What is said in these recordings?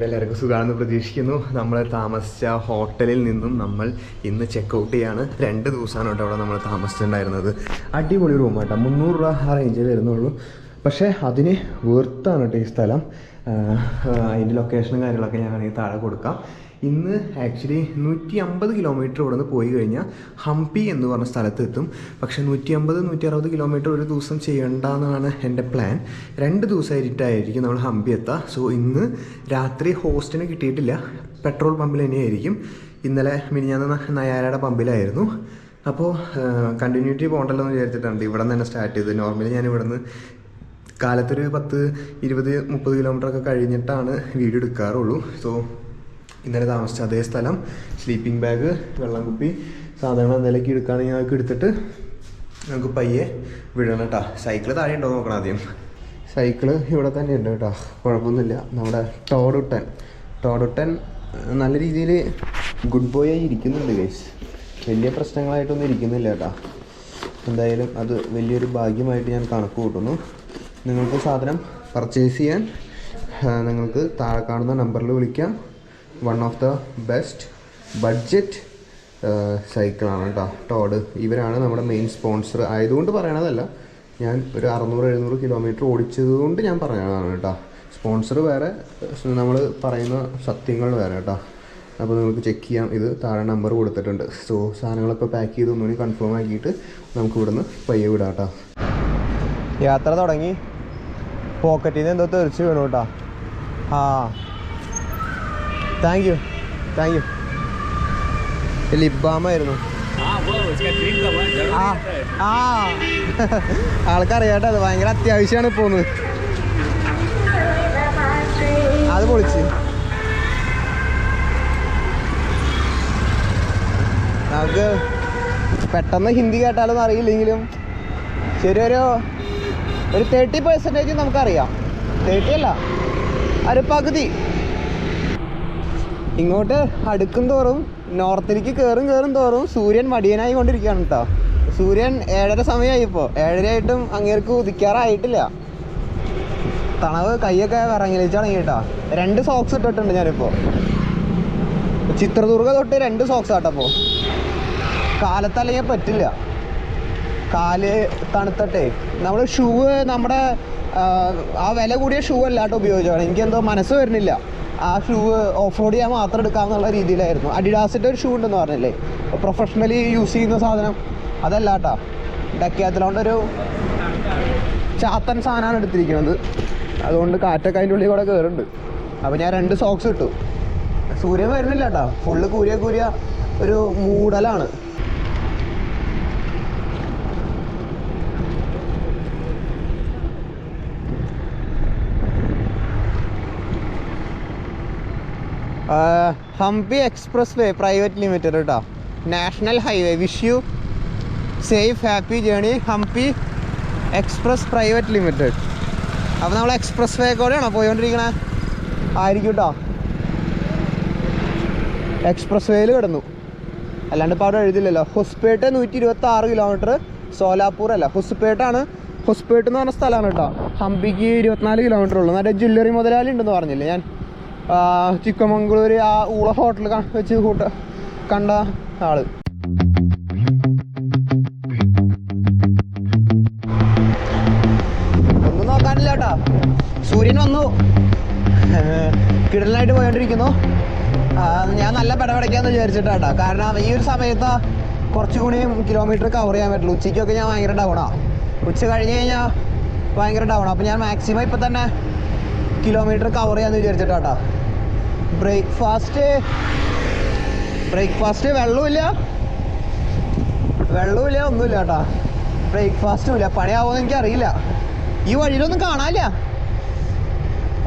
എല്ലാവർക്കും സുഖമാണെന്ന് പ്രതീക്ഷിക്കുന്നു. നമ്മൾ താമസിച്ച ഹോട്ടലിൽ നിന്നും നമ്മൾ ഇന്ന് ചെക്കൗട്ട് ചെയ്യാണ്. 2 ദിവസമാണ് കേട്ടോ അവിടെ നമ്മൾ താമസിച്ചിട്ടുണ്ടായിരുന്നത്. അടിപൊളി റൂം കേട്ടോ, 300 രൂപ ആ റേഞ്ചിൽ വരുന്നുള്ളൂ. പക്ഷേ അതിന് വെർത്താണ് കേട്ടോ ഈ സ്ഥലം. അതിൻ്റെ ലൊക്കേഷനും കാര്യങ്ങളൊക്കെ ഞാൻ വേണമെങ്കിൽ താഴെ കൊടുക്കാം. ഇന്ന് ആക്ച്വലി 150 കിലോമീറ്റർ ഇവിടെ നിന്ന് പോയി കഴിഞ്ഞാൽ ഹംപി എന്ന് പറഞ്ഞ സ്ഥലത്ത് എത്തും. പക്ഷേ 150-160 കിലോമീറ്റർ ഒരു ദിവസം ചെയ്യേണ്ടെന്നാണ് എൻ്റെ പ്ലാൻ. 2 ദിവസമായിട്ടായിരിക്കും നമ്മൾ ഹംപി എത്തുക. സോ ഇന്ന് രാത്രി ഹോസ്റ്റിന് കിട്ടിയിട്ടില്ല, പെട്രോൾ പമ്പിൽ തന്നെയായിരിക്കും. ഇന്നലെ മിനിഞ്ഞാന്ന് നയാരയുടെ പമ്പിലായിരുന്നു. അപ്പോൾ കണ്ടിന്യൂറ്റി പോകണ്ടല്ലോ എന്ന് വിചാരിച്ചിട്ടുണ്ട് ഇവിടെ നിന്ന് തന്നെ സ്റ്റാർട്ട് ചെയ്ത്. നോർമലി ഞാൻ ഇവിടെ നിന്ന് കാലത്തൊരു 10-20-30 കിലോമീറ്ററൊക്കെ കഴിഞ്ഞിട്ടാണ് വീഡിയോ എടുക്കാറുള്ളൂ. സോ ഇന്നലെ താമസിച്ച അതേ സ്ഥലം, സ്ലീപ്പിംഗ് ബാഗ്, വെള്ളം കുപ്പി, സാധാരണ എന്തെങ്കിലുമൊക്കെ എടുക്കുകയാണെങ്കിൽ ഞങ്ങൾക്ക് എടുത്തിട്ട് നമുക്ക് പയ്യെ വിടണം കേട്ടോ. സൈക്കിള് താഴെ ഉണ്ടോ നോക്കണം ആദ്യം. സൈക്കിള് ഇവിടെ തന്നെ ഉണ്ട് കേട്ടോ, കുഴപ്പമൊന്നുമില്ല. നമ്മുടെ ടോഡുട്ടൻ നല്ല രീതിയിൽ ഗുഡ് ബോയ് ആയി ഇരിക്കുന്നുണ്ട് ഗൈസ്. വലിയ പ്രശ്നങ്ങളായിട്ടൊന്നും ഇരിക്കുന്നില്ല കേട്ടോ. എന്തായാലും അത് വലിയൊരു ഭാഗ്യമായിട്ട് ഞാൻ കണക്ക് കൂട്ടുന്നു. നിങ്ങൾക്ക് സാധനം പർച്ചേസ് ചെയ്യാൻ നിങ്ങൾക്ക് താഴെ കാണുന്ന നമ്പറിൽ വിളിക്കാം. One of the best budget സൈക്കിളാണ് കേട്ടോ ടോഡ്. ഇവരാണ് നമ്മുടെ മെയിൻ സ്പോൺസർ ആയതുകൊണ്ട് പറയണതല്ല, ഞാൻ ഒരു 600-700 കിലോമീറ്റർ ഓടിച്ചതുകൊണ്ട് ഞാൻ പറയണതാണ് കേട്ടോ. സ്പോൺസർ വേറെ, നമ്മൾ പറയുന്ന സത്യങ്ങൾ വേറെ കേട്ടോ. അപ്പോൾ നിങ്ങൾക്ക് ചെക്ക് ചെയ്യാം, ഇത് താഴെ നമ്പർ കൊടുത്തിട്ടുണ്ട്. സോ സാധനങ്ങളൊക്കെ പാക്ക് ചെയ്ത് ഒന്നുകൂടി കൺഫേം ആക്കിയിട്ട് നമുക്ക് ഇവിടുന്ന് പയ്യെ വിടാം കേട്ടോ. യാത്ര തുടങ്ങി, പോക്കറ്റിൽ നിന്ന് എന്തോ തെറിച്ച് വീണു കേട്ടോ. Thank you ലിബാമായിരുന്നു. ആൾക്കറിയാട്ടോ, അത് ഭയങ്കര അത്യാവശ്യമാണ് പോകുന്നത്. അത് പൊളിച്ച് നമുക്ക് പെട്ടെന്ന് ഹിന്ദി കേട്ടാലൊന്നും അറിയില്ലെങ്കിലും ശരി ഒരു 30% നമുക്കറിയാം. 30 അല്ല, ഒരു പകുതി. ഇങ്ങോട്ട് അടുക്കും തോറും നോർത്തിലേക്ക് കയറും തോറും സൂര്യൻ മടിയനായി കൊണ്ടിരിക്കുകയാണ് കേട്ടോ. സൂര്യൻ 7:30 സമയമായി. ഇപ്പോൾ 7:30 ആയിട്ടും അങ്ങേർക്ക് ഉദിക്കാറായിട്ടില്ല. തണവ് കൈയൊക്കെ വിറങ്ങിലിച്ച് തുടങ്ങി കേട്ടോ. 2 സോക്സ് ഇട്ടിട്ടുണ്ട് ഞാനിപ്പോൾ. ചിത്രദുർഗ തൊട്ട് 2 സോക്സ് ആട്ടപ്പോൾ. കാലത്തല്ലെങ്കിൽ പറ്റില്ല, കാല് തണുത്തട്ടെ. നമ്മൾ ഷൂ നമ്മുടെ ആ വില കൂടിയ ഷൂ അല്ലാട്ടോ ഉപയോഗിച്ചാണ്. എനിക്കെന്തോ മനസ്സ് വരുന്നില്ല. ആ ഷൂ ഓഫ് റോഡ് ചെയ്യാൻ മാത്രം എടുക്കാമെന്നുള്ള രീതിയിലായിരുന്നു. അഡിഡാസിൻ്റെ ഒരു ഷൂ ഉണ്ടെന്ന് പറഞ്ഞില്ലേ, പ്രൊഫഷണലി യൂസ് ചെയ്യുന്ന സാധനം അതല്ല കേട്ടോ. ഡെക്കാത്തലോണ്ട് ഒരു ചാത്തൻ സാധനമാണ് എടുത്തിരിക്കുന്നത്. അതുകൊണ്ട് കാറ്റൊക്കെ അതിൻ്റെ ഉള്ളിൽ കൂടെ കയറുന്നുണ്ട്. അപ്പോൾ ഞാൻ 2 സോക്സ് ഇട്ടു. സൂര്യൻ വരുന്നില്ല കേട്ടോ, ഫുള്ള് കൂരിയ ഒരു മൂടലാണ്. Hampi express way private limited കേട്ടോ, national highway. Wish you safe happy journey Hampi express private limited. അപ്പോൾ നമ്മൾ എക്സ്പ്രസ് വേ കൂടെയാണോ പോയിക്കൊണ്ടിരിക്കണേ? ആയിരിക്കും കേട്ടോ. എക്സ്പ്രസ് വേയിൽ കിടന്നു, അല്ലാണ്ട് ഇപ്പോൾ അവിടെ എഴുതില്ലല്ലോ. ഹൊസ്പേട്ട് 126 കിലോമീറ്റർ, സോലാപ്പൂർ അല്ല ഹൊസ്പേട്ടാണ്. ഹൊസ്പേട്ട് എന്ന് പറഞ്ഞ സ്ഥലമാണ് കേട്ടോ. ഹംപിക്ക് 24 കിലോമീറ്റർ ഉള്ളൂ. മറ്റേ ജ്വല്ലറി മുതലാളി ഉണ്ടെന്ന് പറഞ്ഞില്ലേ ഞാൻ, ചിക്കമംഗളൂർ ആ ഊള ഹോട്ടൽ വെച്ച് കണ്ട ആള്. ഒന്നും നോക്കാനില്ല കേട്ടോ. സൂര്യൻ വന്നു, കിടലായിട്ട് പോയോണ്ടിരിക്കുന്നു. ഞാൻ നല്ല പടപടയ്ക്കാന്ന് വിചാരിച്ചിട്ടാട്ടോ. കാരണം ഈ ഒരു സമയത്ത് കുറച്ചുകൂടിയും കിലോമീറ്റർ കവർ ചെയ്യാൻ പറ്റുള്ളൂ. ഉച്ചയ്ക്കൊക്കെ ഞാൻ ഭയങ്കര ഡൗണാണ്. ഉച്ച കഴിഞ്ഞ് കഴിഞ്ഞാൽ ഭയങ്കര ഡൗണാണ്. അപ്പോൾ ഞാൻ മാക്സിമം ഇപ്പം തന്നെ കിലോമീറ്റർ കവർ ചെയ്യാമെന്ന് വിചാരിച്ചിട്ടാട്ടോ. ബ്രേക്ക്ഫാസ്റ്റ് വെള്ളമില്ല ഒന്നുമില്ല കേട്ടോ. ബ്രേക്ക്ഫാസ്റ്റും ഇല്ല. പണിയാവുമെന്ന് എനിക്കറിയില്ല. ഈ വഴിയിലൊന്നും കാണാനില്ല.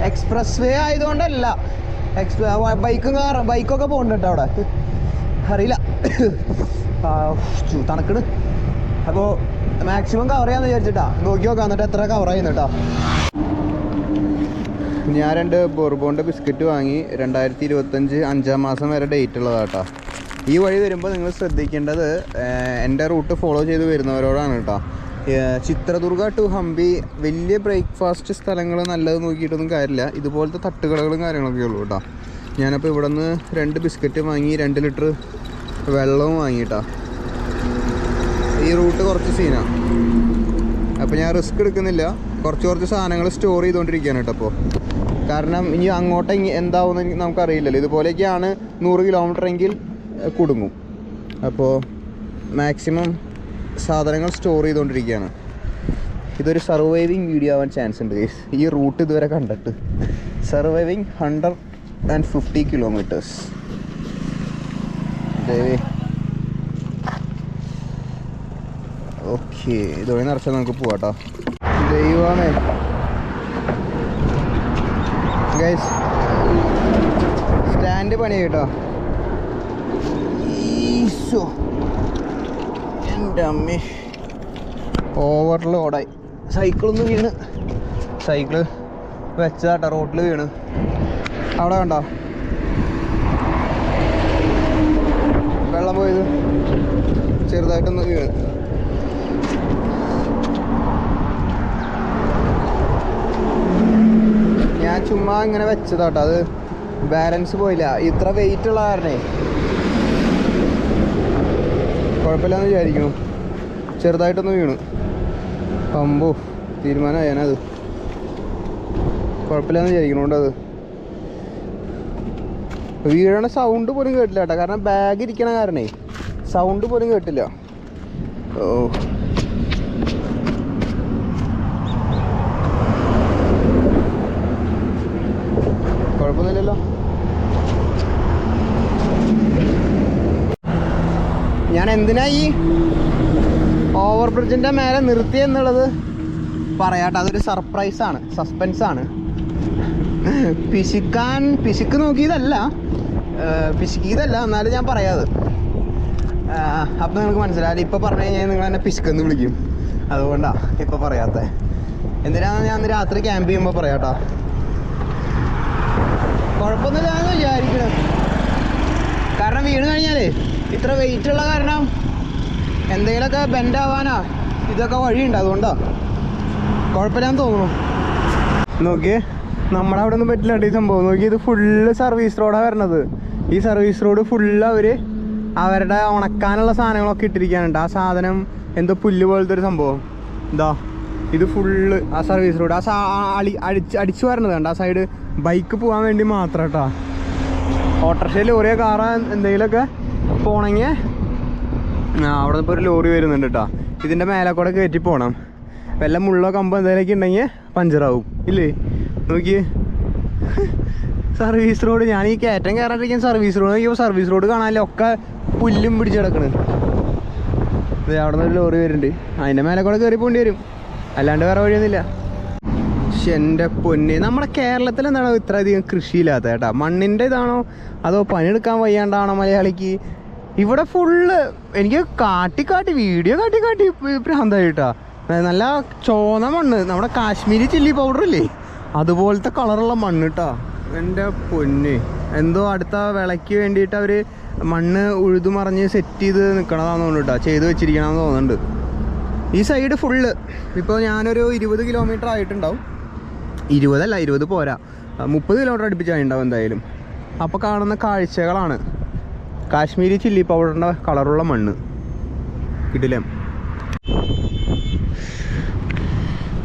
എക്സ്പ്രസ് വേ ആയതുകൊണ്ടല്ല, ബൈക്കൊക്കെ പോകുന്നുണ്ട് കേട്ടോ അവിടെ. അറിയില്ല, തണുക്കണ്. അപ്പോൾ മാക്സിമം കവർ ചെയ്യാമെന്ന് വിചാരിച്ചിട്ടാ. നോക്കി നോക്കാം എന്നിട്ട് എത്ര കവർ ചെയ്യുന്നു കേട്ടോ. ഞാൻ 2 ബോർബോണിൻ്റെ ബിസ്ക്കറ്റ് വാങ്ങി. 2025 5-ാം മാസം വരെ ഡേറ്റ് ഉള്ളതാണ് കേട്ടോ. ഈ വഴി വരുമ്പോൾ നിങ്ങൾ ശ്രദ്ധിക്കേണ്ടത് എൻ്റെ റൂട്ട് ഫോളോ ചെയ്ത് വരുന്നവരോടാണ് കേട്ടോ. ചിത്രദുർഗ ടു ഹംപി വലിയ ബ്രേക്ക്ഫാസ്റ്റ് സ്ഥലങ്ങൾ നല്ലത് നോക്കിയിട്ടൊന്നും കാര്യമില്ല. ഇതുപോലത്തെ തട്ടുകടകളും കാര്യങ്ങളൊക്കെ ഉള്ളൂ കേട്ടോ. ഞാനപ്പോൾ ഇവിടെ നിന്ന് 2 ബിസ്ക്കറ്റ് വാങ്ങി, 2 ലിറ്റർ വെള്ളവും വാങ്ങിയിട്ടാ. ഈ റൂട്ട് കുറച്ച് സീനാണ്. അപ്പോൾ ഞാൻ റിസ്ക് എടുക്കുന്നില്ല. കുറച്ച് സാധനങ്ങൾ സ്റ്റോർ ചെയ്തുകൊണ്ടിരിക്കുകയാണ് കേട്ടോ. അപ്പോൾ കാരണം ഇനി അങ്ങോട്ട് എന്താവുമെന്ന് നമുക്കറിയില്ലല്ലോ. ഇതുപോലെയൊക്കെയാണ് 100 കിലോമീറ്റർ എങ്കിൽ കുടുങ്ങും. അപ്പോൾ മാക്സിമം സാധനങ്ങൾ സ്റ്റോർ ചെയ്തുകൊണ്ടിരിക്കുകയാണ്. ഇതൊരു സർവൈവിങ് വീഡിയോ ആവാൻ ചാൻസ് ഉണ്ട് ഗൈസ്. ഈ റൂട്ട് ഇതുവരെ കണ്ടിട്ട് സർവൈവിങ് 150 കിലോമീറ്റേഴ്സ്. ഓക്കെ, ഇതുവഴി നിറച്ചാൽ നമുക്ക് പോവാട്ടോ. ദൈവമേ ഗൈസ്, സ്റ്റാൻഡ് പണി കേട്ടോ. ഈശോ, എൻ്റെ അമ്മേ, ഓവർലോഡായി. സൈക്കിളൊന്ന് വീണ്, സൈക്കിള് വെച്ചതാട്ടോ, റോട്ടിൽ വീണ്. അവിടെ കണ്ടോ വെള്ളം പോയത്? ചെറുതായിട്ടൊന്ന് വീണ്. ഞാൻ ചുമ്മാ ഇങ്ങനെ വെച്ചതാട്ടോ, അത് ബാലൻസ് പോയില്ല. ഇത്ര വെയിറ്റ് ഉള്ള കാരണേ കുഴപ്പമില്ലാന്ന് വിചാരിക്കുന്നു. ചെറുതായിട്ടൊന്ന് വീണു. അമ്പോ, തീരുമാനമായി. ഞാനത് കുഴപ്പമില്ലാന്ന് വിചാരിക്കണോണ്ട് അത് വീഴണ സൗണ്ട് പോലും കേട്ടില്ല കേട്ടോ. കാരണം ബാഗ് ഇരിക്കണ കാരണേ സൗണ്ട് പോലും കേട്ടില്ല. ഓ, കുഴപ്പമൊന്നുമില്ലല്ലോ. ഞാൻ എന്തിനാ ഈ ഓവർ ബ്രിഡ്ജിൻ്റെ മേലെ നിർത്തിയെന്നുള്ളത് പറയാട്ടോ. അതൊരു സർപ്രൈസാണ്, സസ്പെൻസാണ്. പിശുക്ക് നോക്കിയതല്ല, എന്നാലും ഞാൻ പറയാത്. അപ്പം നിങ്ങൾക്ക് മനസ്സിലായി. ഇപ്പം പറഞ്ഞു കഴിഞ്ഞാൽ നിങ്ങൾ എന്നെ പിശുക്കെന്ന് വിളിക്കും. അതുകൊണ്ടാണ് ഇപ്പം പറയാത്തത്. എന്തിനാണ് ഞാൻ രാത്രി ക്യാമ്പ് ചെയ്യുമ്പോൾ പറയാട്ടോ. കുഴപ്പമൊന്നുമില്ല എന്ന് വിചാരിക്കണം. കാരണം വീണ് കഴിഞ്ഞാൽ ഇത്ര വെയിറ്റ് ഉള്ള കാരണം എന്തെങ്കിലുമൊക്കെ ബെൻഡാവാനാ ഇതൊക്കെ വഴിയുണ്ട്. അതുകൊണ്ടാണ് കുഴപ്പമില്ലാന്ന് തോന്നുന്നു. നോക്കിയേ, നമ്മുടെ അവിടെ ഒന്നും പറ്റില്ല ഈ സംഭവം. നോക്കി, ഇത് ഫുള്ള് സർവീസ് റോഡാണ് വരണത്. ഈ സർവീസ് റോഡ് ഫുള്ള് അവർ അവരുടെ ഉണക്കാനുള്ള സാധനങ്ങളൊക്കെ ഇട്ടിരിക്കാനുണ്ട്. ആ സാധനം എന്തോ പുല്ല് പോലത്തെ ഒരു സംഭവം. എന്താ ഇത് ഫുള്ള് ആ സർവീസ് റോഡ് അടിച്ചു വരണത് കണ്ട. ആ സൈഡ് ബൈക്ക് പോകാൻ വേണ്ടി മാത്രം കേട്ടോ. ഓട്ടോറിക്ഷയിൽ ലോറിയോ കാറോ എന്തെങ്കിലുമൊക്കെ പോകണമെങ്കിൽ അവിടെ നിന്ന് ഇപ്പോൾ ഒരു ലോറി വരുന്നുണ്ട് കേട്ടോ. ഇതിൻ്റെ മേലെ കൂടെ കയറ്റി പോകണം. വല്ല മുള്ളോ കമ്പോ എന്തെങ്കിലുമൊക്കെ ഉണ്ടെങ്കിൽ പഞ്ചറാവും ഇല്ലേ. നോക്കിയേ, സർവീസ് റോഡ്. ഞാൻ ഈ കയറ്റം കയറാണ്ടിരിക്കാൻ സർവീസ് റോഡ് നോക്കിയപ്പോൾ സർവീസ് റോഡ് കാണാനല്ലേ, ഒക്കെ പുല്ലും പിടിച്ച് കിടക്കണ്. ഇത് അവിടെ നിന്ന് ഒരു ലോറി വരുന്നുണ്ട്. അതിൻ്റെ മേലെ കൂടെ കയറി പോകേണ്ടി വരും, അല്ലാണ്ട് വേറെ വഴിയൊന്നുമില്ല. പക്ഷെ എൻ്റെ പൊന്നെ, നമ്മുടെ കേരളത്തിൽ എന്താണോ ഇത്രയധികം കൃഷിയില്ലാത്ത കേട്ടോ? മണ്ണിൻ്റെ ഇതാണോ അതോ പണിയെടുക്കാൻ വയ്യാണ്ടാണോ മലയാളിക്ക്? ഇവിടെ ഫുള്ള് എനിക്ക് കാട്ടി വീഡിയോ കാട്ടി ഭ്രാന്തായിട്ടാ. നല്ല ചോന്ന മണ്ണ്, നമ്മുടെ കാശ്മീരി ചില്ലി പൗഡർ ഇല്ലേ അതുപോലത്തെ കളറുള്ള മണ്ണ് കേട്ടോ. എൻ്റെ പൊന്നെ, എന്തോ അടുത്ത വിളയ്ക്ക് വേണ്ടിയിട്ട് അവർ മണ്ണ് ഉഴുതുമറിഞ്ഞ് സെറ്റ് ചെയ്ത് നിൽക്കണതാണെന്ന് തോന്നുന്നു കേട്ടോ. ചെയ്ത് വെച്ചിരിക്കണമെന്ന് തോന്നുന്നുണ്ട്. ഈ സൈഡ് ഫുള്ള് ഇപ്പോൾ ഞാനൊരു 20 കിലോമീറ്റർ ആയിട്ടുണ്ടാവും. 20 പോരാ, 30 കിലോമീറ്റർ അടുപ്പിച്ചായിട്ടുണ്ടാവും എന്തായാലും. അപ്പോൾ കാണുന്ന കാഴ്ചകളാണ് കാശ്മീരി ചില്ലി പൗഡറിൻ്റെ കളറുള്ള മണ്ണ്. കിടിലം.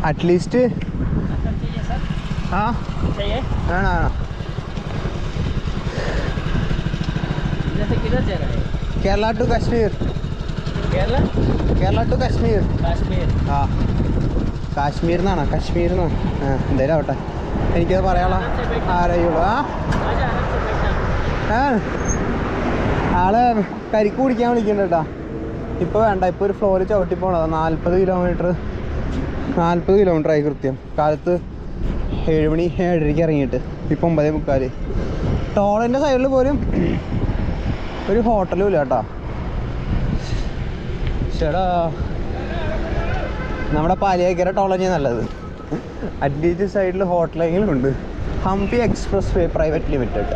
അറ്റ്ലീസ്റ്റ് ആ വേണോ കേരള ടു കാശ്മീർ. കേരള ടു കാശ്മീർ. ആ, കാശ്മീർ എന്നാണോ? കാശ്മീർ എന്നാണ്. എന്തായാലും ആവട്ടെ, എനിക്കത് പറയാനുള്ള ആരോഗ്യമുള്ളൂ. ആള് കരിക്ക് കുടിക്കാൻ വിളിക്കുന്നുണ്ട് കേട്ടോ. ഇപ്പോൾ വേണ്ട, ഇപ്പോൾ ഒരു ഫ്ലോറിൽ ചവിട്ടി പോകണത്. 40 കിലോമീറ്റർ ആയി കൃത്യം. കാലത്ത് 7 മണി 7:30 ഇറങ്ങിയിട്ട് ഇപ്പോൾ 9:45. ടോളിൻ്റെ സൈഡിൽ പോലും ഒരു ഹോട്ടലും ഇല്ല കേട്ടോ. ചേടാ, നമ്മുടെ പാലിയേക്കര ടോൾ തന്നെയാണ് നല്ലത്. അറ്റ്ലീസ്റ്റ് സൈഡിൽ ഹോട്ടലെങ്കിലും ഉണ്ട്. Hampi express way private limited.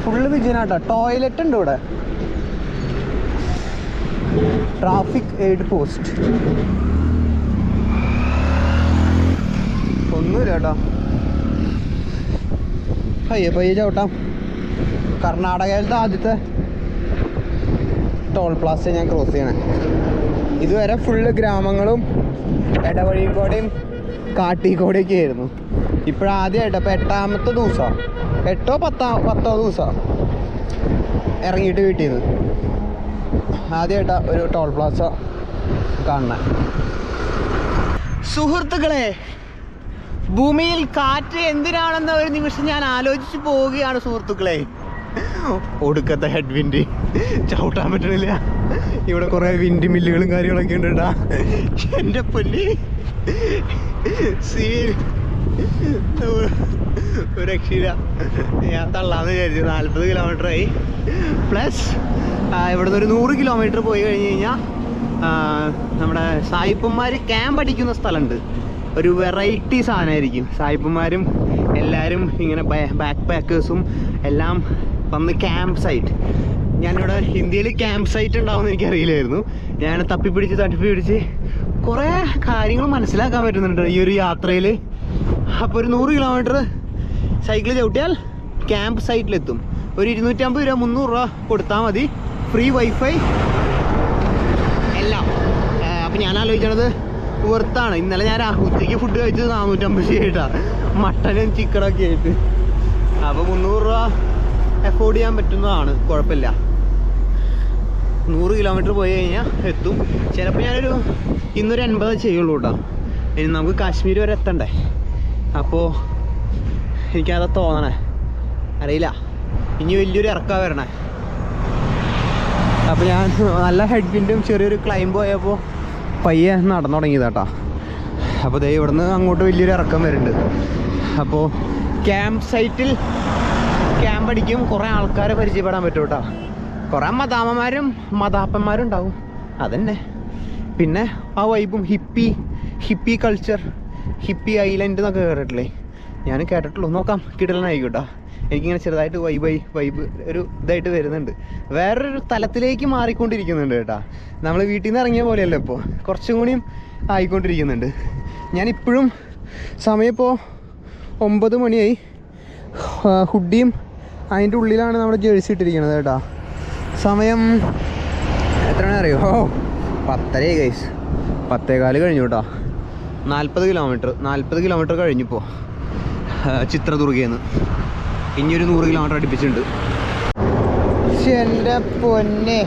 Full വിജയനാട്ടോ. ടോയ്ലറ്റ് ഉണ്ട് ഇവിടെ. Traffic aid post. ഒന്നുമില്ല കേട്ടോ. പയ്യെ ചവിട്ടാം. കർണാടകയിലത്തെ ആദ്യത്തെ ടോൾ പ്ലാസ ഞാൻ ക്രോസ് ചെയ്യണേ. ഇതുവരെ ഫുള്ള് ഗ്രാമങ്ങളും ഇടവഴിക്കോടെയും കാട്ടിക്കോടെയൊക്കെ ആയിരുന്നു. ഇപ്പോഴാദ്യമായിട്ട് ഇപ്പോൾ 8ാമത്തെ ദിവസം 8ഓ 10ഓ ദിവസം ഇറങ്ങിയിട്ട് വീട്ടിൽ നിന്ന് ആദ്യമായിട്ടാണ് ഒരു ടോൾ പ്ലാസ കാണുന്നത്. സുഹൃത്തുക്കളെ, ഭൂമിയിൽ കാറ്റ് എന്തിനാണെന്ന ഒരു നിമിഷം ഞാൻ ആലോചിച്ച് പോവുകയാണ് സുഹൃത്തുക്കളെ. ഒടുക്കത്തെ ഹെഡ് വിൻഡ്, ചവിട്ടാൻ പറ്റണില്ല. ഇവിടെ കുറേ വിൻഡ് മില്ലുകളും കാര്യങ്ങളൊക്കെ ഉണ്ട് കേട്ടാ. എൻ്റെ പൊന്നി സീൻ ഒരു രക്ഷയില്ല. ഞാൻ തള്ളാന്ന് വിചാരിച്ചു. 40 കിലോമീറ്ററായി. പ്ലസ് ഇവിടുന്ന് ഒരു 100 കിലോമീറ്റർ പോയി കഴിഞ്ഞ് കഴിഞ്ഞാൽ നമ്മുടെ സായിപ്പന്മാർ ക്യാമ്പ് അടിക്കുന്ന സ്ഥലമുണ്ട്. ഒരു വെറൈറ്റി സാധനമായിരിക്കും. സായിപ്പന്മാരും എല്ലാവരും ഇങ്ങനെ ബാക്ക് പാക്കേഴ്സും എല്ലാം വന്ന് ക്യാമ്പ് സൈറ്റ്. ഞാനിവിടെ ഇന്ത്യയിൽ ക്യാമ്പ് സൈറ്റ് ഉണ്ടാവുമെന്ന് എനിക്കറിയില്ലായിരുന്നു. ഞാൻ തപ്പിപ്പിടിച്ച് കുറേ കാര്യങ്ങൾ മനസ്സിലാക്കാൻ പറ്റുന്നുണ്ട് ഈ ഒരു യാത്രയിൽ. അപ്പോൾ ഒരു 100 കിലോമീറ്റർ സൈക്കിൾ ചവിട്ടിയാൽ ക്യാമ്പ് സൈറ്റിലെത്തും. ഒരു 250 രൂപ 300 രൂപ കൊടുത്താൽ മതി. ഫ്രീ വൈഫൈ എല്ലാം. അപ്പം ഞാൻ ആലോചിക്കണത് പുറത്താണ്. ഇന്നലെ ഞാൻ ഉച്ചയ്ക്ക് ഫുഡ് കഴിച്ചത് 450 ആയിട്ടാണ്, മട്ടനും ചിക്കനൊക്കെ ആയിട്ട്. അപ്പോൾ 300 രൂപ അഫോർഡ് ചെയ്യാൻ പറ്റുന്നതാണ്, കുഴപ്പമില്ല. 100 കിലോമീറ്റർ പോയി കഴിഞ്ഞാൽ എത്തും. ചിലപ്പോൾ ഞാനൊരു ഇന്നൊരു 80 ചെയ്യുള്ളൂ കേട്ടോ. ഇനി നമുക്ക് കാശ്മീർ വരെ എത്തണ്ടേ. അപ്പോൾ എനിക്കത് തോന്നണേ, അറിയില്ല. ഇനി വലിയൊരു ഇറക്കം വരണേ. അപ്പോൾ ഞാൻ നല്ല ഹെഡ് വിൻഡും ചെറിയൊരു ക്ലൈംബ് പോയപ്പോൾ പയ്യെ നടന്നു തുടങ്ങിയതാട്ടോ. അപ്പോൾ ദേ ഇവിടുന്ന് അങ്ങോട്ട് വലിയൊരു ഇറക്കം വരുന്നുണ്ട്. അപ്പോൾ ക്യാമ്പ് സൈറ്റിൽ ക്യാമ്പ് അടിക്കും. കുറേ ആൾക്കാരെ പരിചയപ്പെടാൻ പറ്റും കേട്ടോ. കുറേ മതാപ്പന്മാരും ഉണ്ടാവും, അതന്നെ. പിന്നെ ആ വൈബും ഹിപ്പി കൾച്ചർ, ഹിപ്പി ഐലൻഡ് എന്നൊക്കെ കേട്ടിട്ടില്ലേ? ഞാൻ കേട്ടിട്ടുള്ളൂ. നോക്കാം, കിടലനായിക്കോട്ടോ. എനിക്കിങ്ങനെ ചെറുതായിട്ട് വൈബ് ഒരു ഇതായിട്ട് വരുന്നുണ്ട്. വേറൊരു തലത്തിലേക്ക് മാറിക്കൊണ്ടിരിക്കുന്നുണ്ട് കേട്ടോ. നമ്മൾ വീട്ടിൽ നിന്ന് ഇറങ്ങിയ പോലെയല്ല, ഇപ്പോൾ കുറച്ചും കൂടിയും ആയിക്കൊണ്ടിരിക്കുന്നുണ്ട്. ഞാനിപ്പോഴും സമയം ഇപ്പോൾ 9 മണിയായി. ഹുഡിയും അതിൻ്റെ ഉള്ളിലാണ് നമ്മുടെ ജേഴ്സി ഇട്ടിരിക്കുന്നത് കേട്ടോ. സമയം എത്രയാണെന്ന് അറിയോ? 10:30 ഗൈസ്. 10:15 കഴിഞ്ഞു കേട്ടോ. 40 കിലോമീറ്റർ കഴിഞ്ഞിപ്പോൾ ചിത്രദുർഗയിൽ നിന്ന്. ഇനിയൊരു 100 കിലോമീറ്റർ അടുപ്പിച്ചിട്ടുണ്ട്. എൻ്റെ പൊന്നെ,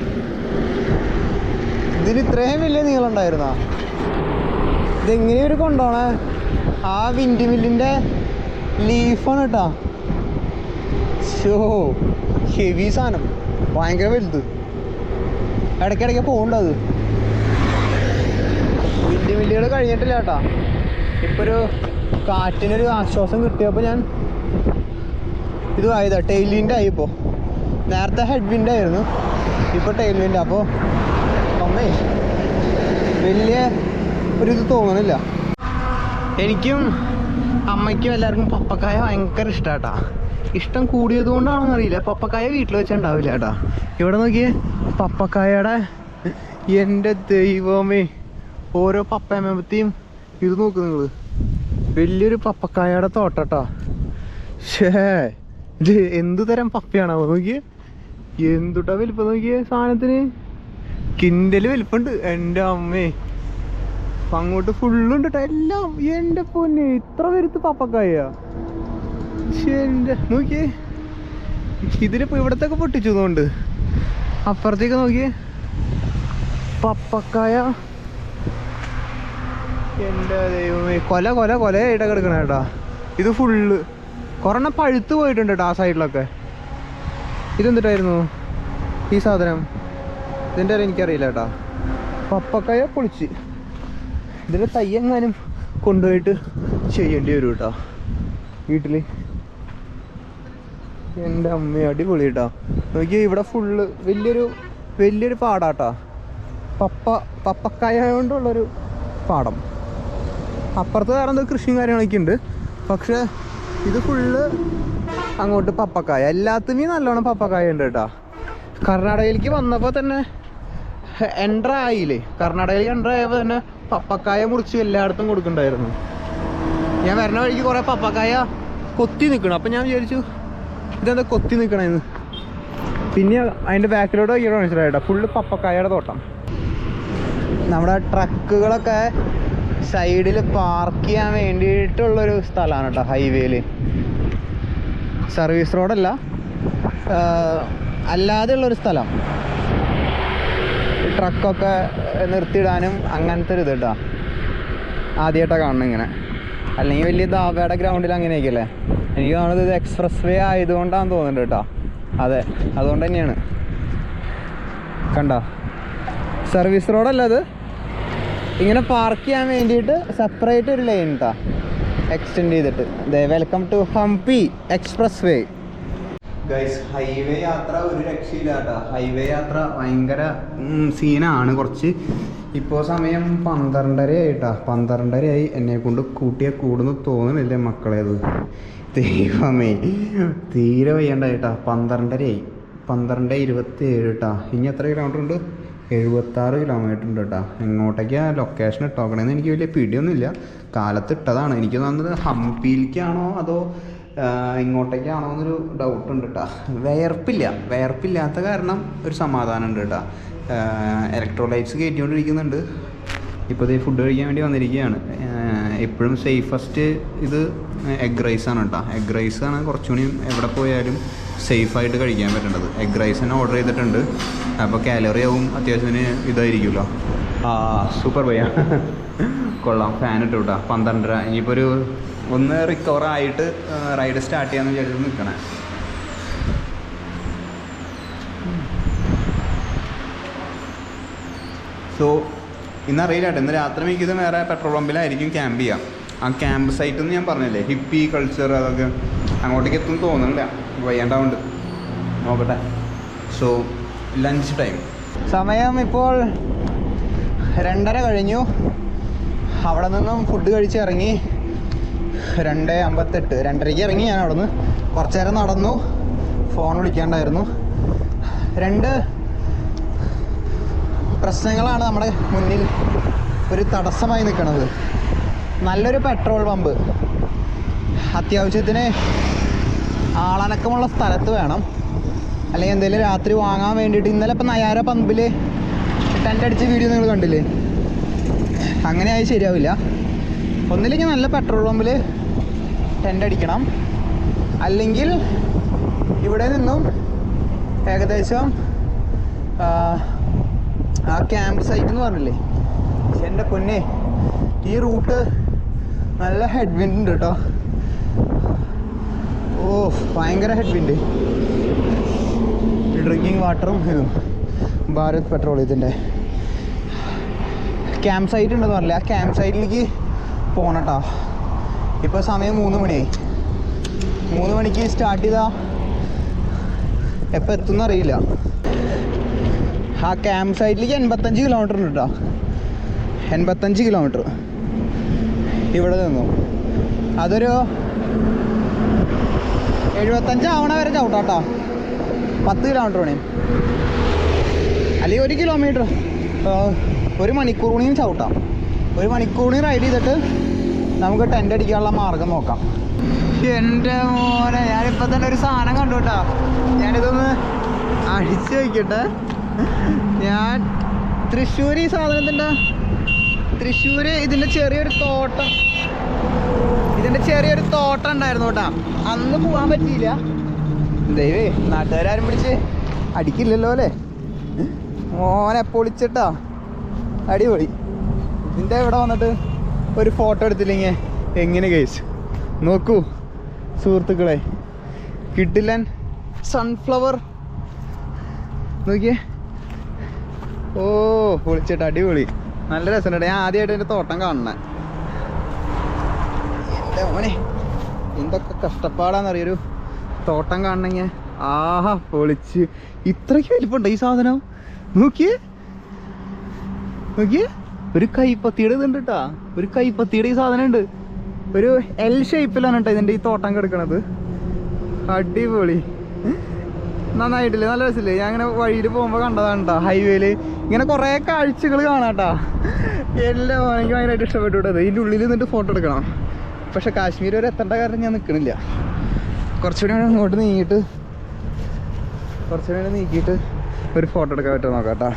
ഇതിന് ഇത്രയും വലിയ നീളമുണ്ടായിരുന്നോ? ഇതെങ്ങനെയൊരു കൊണ്ടോണേ? ആ വിൻഡ് മില്ലിൻ്റെ ലീഫാണ് കേട്ടോ. ഷോ ഹെവി സാധനം, ഭയങ്കര വലുത്. ഇടയ്ക്കിടയ്ക്ക് പോകണ്ടത്. വിൻഡ് മില്ലുകൾ കഴിഞ്ഞിട്ടില്ല കേട്ടോ. ഇപ്പോൾ ഒരു കാറ്റിനൊരു ആശ്വാസം കിട്ടിയപ്പോൾ ഞാൻ ഇത് ആയതാ, ടെയിൽ വിൻഡ് ആയി. ഇപ്പോൾ നേരത്തെ ഹെഡ് വിൻഡ് ആയിരുന്നു, ഇപ്പോൾ ടെയിൽ വിൻഡ്. അപ്പോൾ അമ്മേ വലിയ ഒരിത് തോന്നണില്ല. എനിക്കും അമ്മയ്ക്കും എല്ലാവർക്കും പപ്പക്കായ ഭയങ്കര ഇഷ്ടമാട്ടാ. ഇഷ്ടം കൂടിയത് കൊണ്ടാണെന്ന് അറിയില്ല, പപ്പക്കായ വീട്ടിൽ വെച്ചുണ്ടാവില്ല കേട്ടാ. ഇവിടെ നോക്കിയേ, പപ്പക്കായയുടെ എൻ്റെ ദൈവമേ, ഓരോ പപ്പയമ്മത്തെയും ഇത് നോക്ക് നിങ്ങൾ. വലിയൊരു പപ്പക്കായയുടെ തോട്ടട്ടാ. ഷേ, ഇത് എന്ത് തരം പപ്പയാണോ നോക്കിയേ? എന്തുട്ടാ വലിപ്പം നോക്കിയേ സാധനത്തിന്. കിൻഡല് വലിപ്പുണ്ട് എൻ്റെ അമ്മേ. അപ്പം അങ്ങോട്ട് ഫുള്ളുണ്ട് കേട്ടോ എല്ലാം. എൻ്റെ പൊന്നെ, ഇത്ര വരുത്ത് പപ്പക്കായ. എൻ്റെ നോക്കിയേ, ഇതിലിപ്പോൾ ഇവിടത്തൊക്കെ പൊട്ടിച്ചതുകൊണ്ട് അപ്പുറത്തേക്ക് നോക്കിയേ പപ്പക്കായ. എൻ്റെ ദൈവമേ, കൊലയായിട്ട് കിടക്കണ കേട്ടാ. ഇത് ഫുള്ള് കുറെണ്ണം പഴുത്ത് പോയിട്ടുണ്ട് കേട്ടോ ആ സൈഡിലൊക്കെ. ഇതെന്തിട്ടായിരുന്നു ഈ സാധനം? ഇതിൻ്റെ എനിക്കറിയില്ല കേട്ടോ. പപ്പക്കായ പൊളിച്ച് ഇതിൻ്റെ തയ്യെങ്ങാനും കൊണ്ടുപോയിട്ട് ചെയ്യേണ്ടി വരും കേട്ടോ വീട്ടിൽ. എൻ്റെ അമ്മ, അടിപൊളി കേട്ടോ. നോക്കിയാൽ ഇവിടെ ഫുള്ള് വലിയൊരു പാടാട്ടോ. പപ്പക്കായ കൊണ്ടുള്ളൊരു പാടം. അപ്പുറത്ത് വേറെ എന്തോ കൃഷിയും കാര്യങ്ങളൊക്കെ ഉണ്ട്. പക്ഷേ ഇത് ഫുള്ള് അങ്ങോട്ട് പപ്പക്കായ. എല്ലാത്തിനും നല്ലോണം പപ്പക്കായ ഉണ്ട് കേട്ടോ. കർണാടകയിലേക്ക് വന്നപ്പോൾ തന്നെ എൻ്റർ ആയില്ലേ, കർണാടകയിൽ എൻ്റർ ആയപ്പോൾ തന്നെ പപ്പക്കായ മുറിച്ച് എല്ലായിടത്തും കൊടുക്കണ്ടായിരുന്നു. ഞാൻ വരണ വഴിക്ക് കുറേ പപ്പക്കായ കൊത്തി നിൽക്കണം. അപ്പം ഞാൻ വിചാരിച്ചു ഇതെന്താ കൊത്തി നിൽക്കണേന്ന്. പിന്നെ അതിൻ്റെ ബാക്കിലോട്ട് നോക്കിയിട്ട് മനസ്സിലായിട്ടോ, ഫുള്ള് പപ്പക്കായയുടെ തോട്ടം. നമ്മുടെ ട്രക്കുകളൊക്കെ സൈഡിൽ പാർക്ക് ചെയ്യാൻ വേണ്ടിയിട്ടുള്ളൊരു സ്ഥലമാണ് കേട്ടോ, ഹൈവേയിൽ. സർവീസ് റോഡല്ല, അല്ലാതെ ഉള്ളൊരു സ്ഥലം. ട്രക്കൊക്കെ നിർത്തിയിടാനും അങ്ങനത്തെ ഒരു ഇത് കേട്ടോ. ആദ്യമായിട്ടാണ് കാണണം ഇങ്ങനെ. അല്ലെങ്കിൽ വലിയ ദാബയുടെ ഗ്രൗണ്ടിൽ അങ്ങനെയൊക്കെയല്ലേ. എനിക്ക് തോന്നുന്നത് ഇത് എക്സ്പ്രസ് വേ ആയതുകൊണ്ടാണെന്ന് തോന്നുന്നുണ്ട് കേട്ടോ. അതെ, അതുകൊണ്ട് തന്നെയാണ്. കണ്ടോ, സർവീസ് റോഡല്ല അത്. ഇങ്ങനെ പാർക്ക് ചെയ്യാൻ വേണ്ടിയിട്ട് സെപ്പറേറ്റ് ഒരു ലൈൻ കേട്ടോ, എക്സ്റ്റെൻഡ് ചെയ്തിട്ട്. Welcome to Hampi express way. Guys, highway യാത്ര ഒരു രക്ഷയില്ല കേട്ടോ. ഹൈവേ യാത്ര ഭയങ്കര സീനാണ് കുറച്ച്. ഇപ്പോൾ സമയം 12:30 ആയിട്ടാ. 12:30 ആയി. എന്നെ കൊണ്ട് കൂട്ടിയാൽ കൂടുന്നു തോന്നുന്നില്ല മക്കളേത്. ദൈവമേ, തീരെ വയ്യണ്ടായിട്ടാ. 12:30 ആയി. 12:27 കേട്ടാ. ഇനി എത്ര കിലോമീറ്റർ ഉണ്ട്? 76 കിലോമീറ്റർ ഉണ്ട് കേട്ടോ. എങ്ങോട്ടേക്കാണ് ലൊക്കേഷൻ ഇട്ടോക്കണേന്ന് എനിക്ക് വലിയ പിടിയൊന്നുമില്ല. കാലത്ത് ഇട്ടതാണ്. എനിക്ക് തോന്നുന്നത് ഹംപിയിലേക്കാണോ അതോ ഇങ്ങോട്ടേക്കാണോ എന്നൊരു ഡൗട്ടുണ്ട് കേട്ടോ. വിയർപ്പില്ലാത്ത കാരണം ഒരു സമാധാനം ഉണ്ട് കേട്ടോ. ഇലക്ട്രോലൈറ്റ്സ് കയറ്റിക്കൊണ്ടിരിക്കുന്നുണ്ട്. ഇപ്പോൾ ഈ ഫുഡ് കഴിക്കാൻ വേണ്ടി വന്നിരിക്കുകയാണ്. എപ്പോഴും സേഫസ്റ്റ് ഇത് എഗ് റൈസാണ് കേട്ടോ. എഗ് റൈസാണ് കുറച്ചുകൂടി എവിടെ പോയാലും സേഫായിട്ട് കഴിക്കാൻ പറ്റേണ്ടത്. എഗ് റൈസ് തന്നെ ഓർഡർ ചെയ്തിട്ടുണ്ട്. അപ്പോൾ കാലറി ആവും അത്യാവശ്യത്തിന് ഇതായിരിക്കുമല്ലോ. സൂപ്പർ പയ്യ, കൊള്ളാം. ഫാൻ ഇട്ടു കേട്ടോ. 12:30. ഇനിയിപ്പോൾ ഒന്ന് റിക്കവർ ആയിട്ട് റൈഡ് സ്റ്റാർട്ട് ചെയ്യാമെന്ന് വിചാരിച്ചിട്ട് നിൽക്കണേ. സോ ഇന്നറിയില്ല കേട്ടോ. ഇന്ന് രാത്രി മിക്കത് വേറെ പെട്രോൾ പമ്പിലായിരിക്കും ക്യാമ്പ് ചെയ്യാം. ആ ക്യാമ്പ് സൈറ്റ് എന്ന് ഞാൻ പറഞ്ഞില്ലേ, ഹിപ്പി കൾച്ചർ, അതൊക്കെ അങ്ങോട്ടേക്ക് എത്തും തോന്നുന്നില്ല. വയ്യാണ്ടാവുണ്ട്, നോക്കട്ടെ. So lunch time. സമയം ഇപ്പോൾ 2:30 കഴിഞ്ഞു. അവിടെ നിന്നും ഫുഡ് കഴിച്ച് ഇറങ്ങി. 2:58, 2:30 ഇറങ്ങി ഞാൻ അവിടെ നിന്ന്. കുറച്ച് നേരം നടന്നു. ഫോൺ വിളിക്കാണ്ടായിരുന്നു. 2 പ്രശ്നങ്ങളാണ് നമ്മുടെ മുന്നിൽ ഒരു തടസ്സമായി നിൽക്കുന്നത്. നല്ലൊരു പെട്രോൾ പമ്പ്, അത്യാവശ്യത്തിന് ആളനക്കമുള്ള സ്ഥലത്ത് വേണം. അല്ലെങ്കിൽ എന്തെങ്കിലും രാത്രി വാങ്ങാൻ വേണ്ടിയിട്ട്. ഇന്നലെ ഇപ്പം നയാര പമ്പിൽ ടെൻ്റ് അടിച്ച വീഡിയോ നിങ്ങൾ കണ്ടില്ലേ? അങ്ങനെ ആയി ശരിയാവില്ല. ഒന്നില്ലെങ്കിൽ നല്ല പെട്രോൾ പമ്പിൽ ടെൻ്റ് അടിക്കണം, അല്ലെങ്കിൽ ഇവിടെ നിന്നും ഏകദേശം ആ ക്യാമ്പ് സൈറ്റ് എന്ന് പറഞ്ഞില്ലേ, എൻ്റെ പൊന്നെ, ഈ റൂട്ട് നല്ല ഹെഡ് വിൻഡ് ഉണ്ട് കേട്ടോ. ഓ, ഭയങ്കര ഹെഡ് വിൻഡ്. ഡ്രിങ്കിങ് വാട്ടറും ഇതും ഭാരത് പെട്രോളിയത്തിൻ്റെ ക്യാമ്പ് സൈറ്റ് ഉണ്ടെന്ന് പറഞ്ഞില്ല. ആ ക്യാമ്പ് സൈറ്റിലേക്ക് പോകണം കേട്ടോ. ഇപ്പോൾ സമയം 3 മണിയായി. 3 മണിക്ക് സ്റ്റാർട്ട് ചെയ്താൽ എപ്പോൾ എത്തുമെന്ന് അറിയില്ല. ആ ക്യാമ്പ് സൈറ്റിലേക്ക് 85 കിലോമീറ്റർ ഉണ്ട് കേട്ടോ. 85 കിലോമീറ്റർ ഇവിടെ നിന്നു. അതൊരു 75 ആവണ വരെ ചവിട്ടാട്ടോ. 10 കിലോമീറ്റർ വേണേ, അല്ലെങ്കിൽ 1 കിലോമീറ്റർ 1 മണിക്കൂർ കൂടിയും ചവിട്ടാം. 1 മണിക്കൂർ കൂടി റൈഡ് ചെയ്തിട്ട് നമുക്ക് ടെൻ്റ് അടിക്കാനുള്ള മാർഗം നോക്കാം. എൻ്റെ മോനെ, ഞാനിപ്പോൾ തന്നെ ഒരു സാധനം കണ്ടു കേട്ടോ. ഞാനിതൊന്ന് അടിച്ചു വയ്ക്കട്ടെ. ഞാൻ തൃശ്ശൂർ, ഈ സാധനത്തിൻ്റെ തൃശ്ശൂർ ഇതിൻ്റെ ചെറിയൊരു തോട്ടം ഉണ്ടായിരുന്നു കേട്ടോ. അന്ന് പോകാൻ പറ്റിയില്ല. ദൈവേ, നാട്ടുകാരും പിടിച്ച് അടിക്കില്ലല്ലോ അല്ലേ. മോനെ പൊളിച്ചിട്ടാ, അടിപൊളി. ഇതിൻ്റെ ഇവിടെ വന്നിട്ട് ഒരു ഫോട്ടോ എടുത്തില്ലെങ്കിൽ എങ്ങനെ കേസ്. നോക്കൂ സുഹൃത്തുക്കളെ, കിട്ടില്ലൻ സൺഫ്ലവർ നോക്കിയേ. ഓ, പൊളിച്ചിട്ട് അടിപൊളി, നല്ല രസമുണ്ട്. ഞാൻ ആദ്യമായിട്ട് എൻ്റെ തോട്ടം കാണണേ. എൻ്റെ മോനെ, എന്തൊക്കെ കഷ്ടപ്പാടാന്നറിയൊരു തോട്ടം കാണണമെങ്കിൽ. ആഹാ, പൊളിച്ച്. ഇത്രയ്ക്ക് വലിപ്പുണ്ടോ ഈ സാധനം? നോക്കിയേ, ഒരു കൈപ്പത്തിയുടെ ഇതുണ്ട് കേട്ടാ. ഒരു കൈപ്പത്തിയുടെ ഈ സാധനം ഉണ്ട്. ഒരു L ഷേപ്പിലാണ് കേട്ടോ ഇതിൻ്റെ ഈ തോട്ടം കിടക്കണത്. അടിപൊളി. നന്നായിട്ടില്ലേ? നല്ല രസമില്ലേ? ഞാൻ ഇങ്ങനെ വഴിയിൽ പോകുമ്പോൾ കണ്ടതാണ് കേട്ടോ, ഹൈവേയിൽ ഇങ്ങനെ കുറേ കാഴ്ചകൾ കാണാം കേട്ടോ. എല്ലാം എനിക്ക് ഭയങ്കരമായിട്ട് ഇഷ്ടപ്പെട്ടു കേട്ടോ. ഇതിൻ്റെ ഉള്ളിൽ നിന്നിട്ട് ഫോട്ടോ എടുക്കണം. പക്ഷെ കാശ്മീർ വരെ എത്തേണ്ട കാരണം ഞാൻ നിൽക്കണില്ല. കുറച്ചുകൂടി അങ്ങോട്ട് നീങ്ങിയിട്ട് ഒരു ഫോട്ടോ എടുക്കാൻ പറ്റുമോ നോക്കാം കേട്ടോ.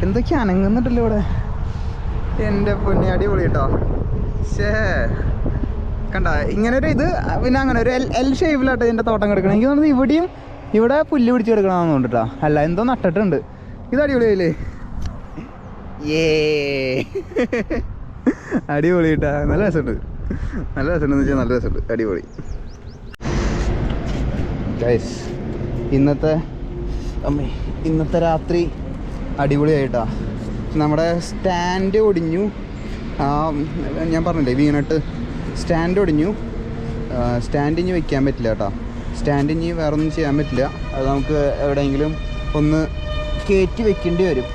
എന്തൊക്കെ അനങ്ങുന്നുണ്ടല്ലോ ഇവിടെ. എൻ്റെ പൊന്നെ അടിപൊളി കേട്ടോ. ശേ കണ്ട ഇങ്ങനെ ഒരു ഇത്, പിന്നെ അങ്ങനെ ഒരു എൽ ഷേപ്പിലാട്ടോ ഇതിൻ്റെ തോട്ടം കിടക്കണം. എനിക്ക് തോന്നുന്നത് ഇവിടെ പുല്ല് പിടിച്ച് കിടക്കണമെന്ന് തോന്നിട്ടാ. അല്ല എന്തോ നട്ടിട്ടുണ്ട്. ഇത് അടിപൊളിയായില്ലേ? അടിപൊളി കേട്ടാ. നല്ല രസമുണ്ട് എന്ന് വെച്ചാൽ നല്ല രസമുണ്ട്. അടിപൊളി ഗൈസ്. ഇന്നത്തെ രാത്രി അടിപൊളിയായിട്ടാ. നമ്മുടെ സ്റ്റാൻഡ് ഒടിഞ്ഞു. ഞാൻ പറഞ്ഞില്ലേ വീണിട്ട് സ്റ്റാൻഡ് ഒടിഞ്ഞു. സ്റ്റാൻഡ് ഇനി വെക്കാൻ പറ്റില്ല കേട്ടോ. സ്റ്റാൻഡ് ഇനി വേറെ ഒന്നും ചെയ്യാൻ പറ്റില്ല. അത് നമുക്ക് എവിടെയെങ്കിലും ഒന്ന് കയറ്റി വെക്കേണ്ടി വരും.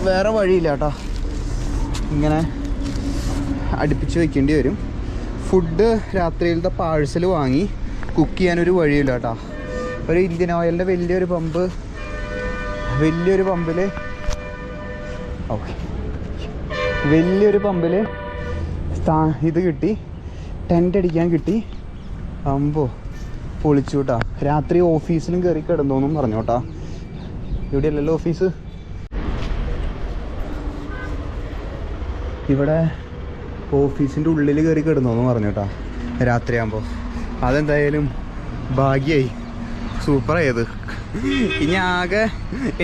വേറെ വഴിയില്ല കേട്ടോ. ഇങ്ങനെ അടുപ്പിച്ച് വെക്കേണ്ടി വരും. ഫുഡ് രാത്രിയിലത്തെ പാഴ്സൽ വാങ്ങി കുക്ക് ചെയ്യാനൊരു വഴിയില്ല കേട്ടോ. ഒരു ഇന്ത്യൻ ഓയിലിൻ്റെ വലിയൊരു പമ്പിൽ ഇത് കിട്ടി, ടെൻ്റ് അടിക്കാൻ കിട്ടി. അമ്പോ പൊളിച്ചു കേട്ടോ. രാത്രി ഓഫീസിലും കയറി കിടന്നോന്നും പറഞ്ഞു കേട്ടോ. ഇവിടെ അല്ലല്ലോ ഓഫീസ്. ഇവിടെ ഓഫീസിൻ്റെ ഉള്ളിൽ കയറി കിടന്നോന്നും പറഞ്ഞു കേട്ടോ രാത്രിയാകുമ്പോൾ. അതെന്തായാലും ഭാഗ്യമായി, സൂപ്പറായത്. ഇനി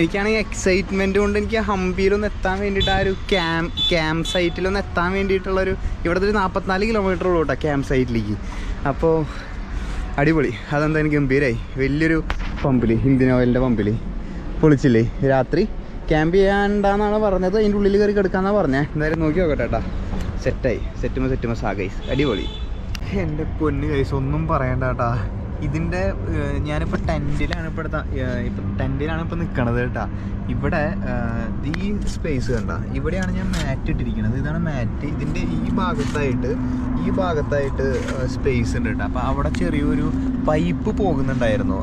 എനിക്കാണെങ്കിൽ എക്സൈറ്റ്മെൻറ്റ് കൊണ്ട് എനിക്ക് ഹംപിയിലൊന്ന് എത്താൻ വേണ്ടിയിട്ട്, ആ ഒരു ക്യാമ്പ് സൈറ്റിലൊന്ന് എത്താൻ വേണ്ടിയിട്ടുള്ളൊരു, ഇവിടുത്തെ ഒരു 44 കിലോമീറ്റർ ഉള്ളൂ കേട്ടോ ക്യാമ്പ് സൈറ്റിലേക്ക്. അപ്പോൾ അടിപൊളി. അതെന്തായാലും ഗംഭീരമായി. വലിയൊരു പമ്പിൽ, ഇന്ത്യൻ ഓയിലിൻ്റെ പമ്പിൽ പൊളിച്ചില്ലേ. രാത്രി ക്യാമ്പ് ചെയ്യാണ്ടാന്നാണ് പറഞ്ഞത്. അതിൻ്റെ ഉള്ളിൽ കയറി കിടക്കാമെന്നാണ് പറഞ്ഞത്. എന്തായാലും നോക്കി നോക്കട്ടെ കേട്ടോ. സെറ്റുമ സാഗൈസ്. അടിപൊളി. എൻ്റെ പൊന്ന് കൈസ്, ഒന്നും പറയണ്ട കേട്ടാ. ഇതിൻ്റെ ഞാനിപ്പോൾ ടെൻറ്റിലാണ് ഇപ്പോൾ നിൽക്കണത് കേട്ടോ. ഇവിടെ ഈ സ്പേസ് കണ്ട, ഇവിടെയാണ് ഞാൻ മാറ്റ് ഇട്ടിരിക്കുന്നത്. ഇതാണ് മാറ്റ്. ഇതിൻ്റെ ഈ ഭാഗത്തായിട്ട് സ്പേസ് ഉണ്ട് കേട്ടോ. അപ്പോൾ അവിടെ ചെറിയൊരു പൈപ്പ് പോകുന്നുണ്ടായിരുന്നു.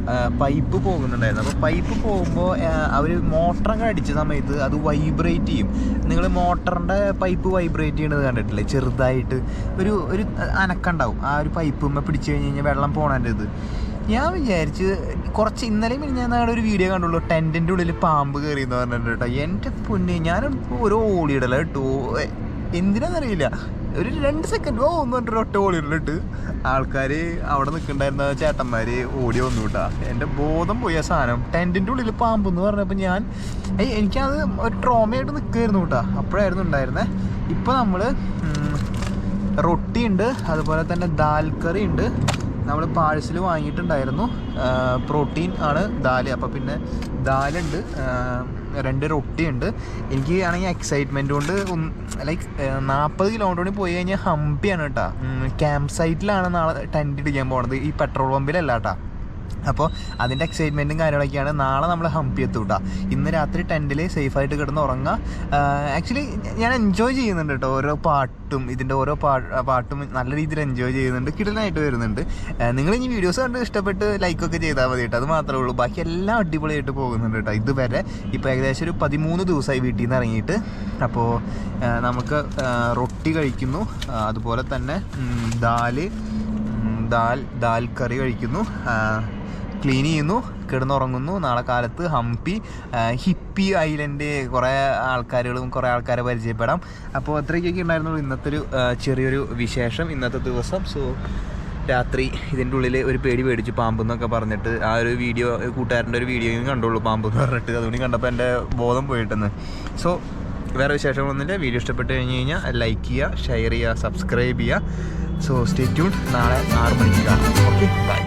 അപ്പോൾ പൈപ്പ് പോകുമ്പോൾ അവർ മോട്ടറൊക്കെ അടിച്ച സമയത്ത് അത് വൈബ്രേറ്റ് ചെയ്യും. നിങ്ങൾ മോട്ടറിൻ്റെ പൈപ്പ് വൈബ്രേറ്റ് ചെയ്യണത് കണ്ടിട്ടില്ലേ? ചെറുതായിട്ട് ഒരു അനക്കുണ്ടാവും. ആ ഒരു പൈപ്പ് പിടിച്ചു കഴിഞ്ഞ് വെള്ളം പോണതിൻ്റെ ഇത്. ഞാൻ വിചാരിച്ച് കുറച്ച് ഇന്നലെയും ഞാൻ ഒരു വീഡിയോ കണ്ടുള്ളൂ, ടെൻറ്റിൻ്റെ ഉള്ളിൽ പാമ്പ് കയറി എന്ന് പറഞ്ഞിട്ട് കേട്ടോ. എൻ്റെ പൊന്നെ, ഞാൻ ഓരോ ഓളിയിടല കേട്ടോ. എന്തിനാണെന്നറിയില്ല, ഒരു 2 സെക്കൻഡ് ഒറ്റ ഓളിയിടലിട്ട് ആൾക്കാർ അവിടെ നിൽക്കണ്ടായിരുന്ന ചേട്ടന്മാർ ഓടി വന്നു കേട്ടാ. എൻ്റെ ബോധം പോയ സാധനം. ടെൻറ്റിൻ്റെ ഉള്ളിൽ പാമ്പെന്ന് പറഞ്ഞപ്പോൾ എനിക്കത് ഒരു ട്രോമയായിട്ട് നിൽക്കുമായിരുന്നു കേട്ടോ. അപ്പോഴായിരുന്നു ഉണ്ടായിരുന്നത്. ഇപ്പോൾ നമ്മൾ റൊട്ടി ഉണ്ട്, അതുപോലെ തന്നെ ദാൽ കറി ഉണ്ട്. നമ്മൾ പാഴ്സൽ വാങ്ങിയിട്ടുണ്ടായിരുന്നു. പ്രോട്ടീൻ ആണ് ദാല്. അപ്പോൾ പിന്നെ ദാലുണ്ട്, 2 റൊട്ടിയുണ്ട്. എനിക്ക് ആണെങ്കിൽ എക്സൈറ്റ്മെൻറ്റ് കൊണ്ട് ലൈക്ക് 40 കിലോമീറ്റർ കൂടി പോയി കഴിഞ്ഞാൽ ഹംപിയാണ് കേട്ടോ. ക്യാമ്പ് സൈറ്റിലാണ് നാളെ ടെൻറ്റ് ഇടിക്കാൻ പോകുന്നത്. ഈ പെട്രോൾ പമ്പിലല്ല കേട്ടോ. അപ്പോൾ അതിൻ്റെ എക്സൈറ്റ്മെൻറ്റും കാര്യങ്ങളൊക്കെയാണ്. നാളെ നമ്മൾ ഹംപി എത്തും കേട്ടോ. ഇന്ന് രാത്രി ടെൻറ്റിൽ സേഫായിട്ട് കിടന്ന് ഉറങ്ങുക. ആക്ച്വലി ഞാൻ എൻജോയ് ചെയ്യുന്നുണ്ട് കേട്ടോ. ഓരോ പാട്ടും ഇതിൻ്റെ ഓരോ പാട്ടും നല്ല രീതിയിൽ എൻജോയ് ചെയ്യുന്നുണ്ട്. കിടലായിട്ട് വരുന്നുണ്ട്. നിങ്ങൾ ഇനി വീഡിയോസ് കണ്ട് ഇഷ്ടപ്പെട്ട് ലൈക്കൊക്കെ ചെയ്താൽ മതി കേട്ടോ. അത് മാത്രമേ ഉള്ളൂ. ബാക്കി എല്ലാം അടിപൊളിയായിട്ട് പോകുന്നുണ്ട് കേട്ടോ. ഇതുവരെ ഇപ്പോൾ ഏകദേശം ഒരു 13 ദിവസമായി വീട്ടിൽ നിന്ന് ഇറങ്ങിയിട്ട്. അപ്പോൾ നമുക്ക് റൊട്ടി കഴിക്കുന്നു, അതുപോലെ തന്നെ ദാൽ കറി കഴിക്കുന്നു, ക്ലീൻ ചെയ്യുന്നു, കിടന്നുറങ്ങുന്നു. നാളെ കാലത്ത് ഹിപ്പി ഐലൻഡ് കുറേ ആൾക്കാരെ പരിചയപ്പെടാം. അപ്പോൾ അത്രയ്ക്കൊക്കെ ഉണ്ടായിരുന്നുള്ളൂ ഇന്നത്തെ ഒരു ചെറിയൊരു വിശേഷം, ഇന്നത്തെ ദിവസം. സോ രാത്രി ഇതിൻ്റെ ഉള്ളിൽ ഒരു പേടിച്ചു പാമ്പെന്നൊക്കെ പറഞ്ഞിട്ട്. ആ ഒരു വീഡിയോ കൂട്ടുകാരൻ്റെ ഒരു വീഡിയോയും കണ്ടുള്ളൂ പാമ്പെന്ന് പറഞ്ഞിട്ട്. അതുകൊണ്ട് കണ്ടപ്പോൾ എൻ്റെ ബോധം പോയിട്ടെന്ന്. സോ വേറെ വിശേഷങ്ങളൊന്നുമില്ല. വീഡിയോ ഇഷ്ടപ്പെട്ട് കഴിഞ്ഞാൽ ലൈക്ക് ചെയ്യുക, ഷെയർ ചെയ്യുക, സബ്സ്ക്രൈബ് ചെയ്യുക. So stay tuned. നാളെ 6 മണിക്ക് കാണാം. Okay, by.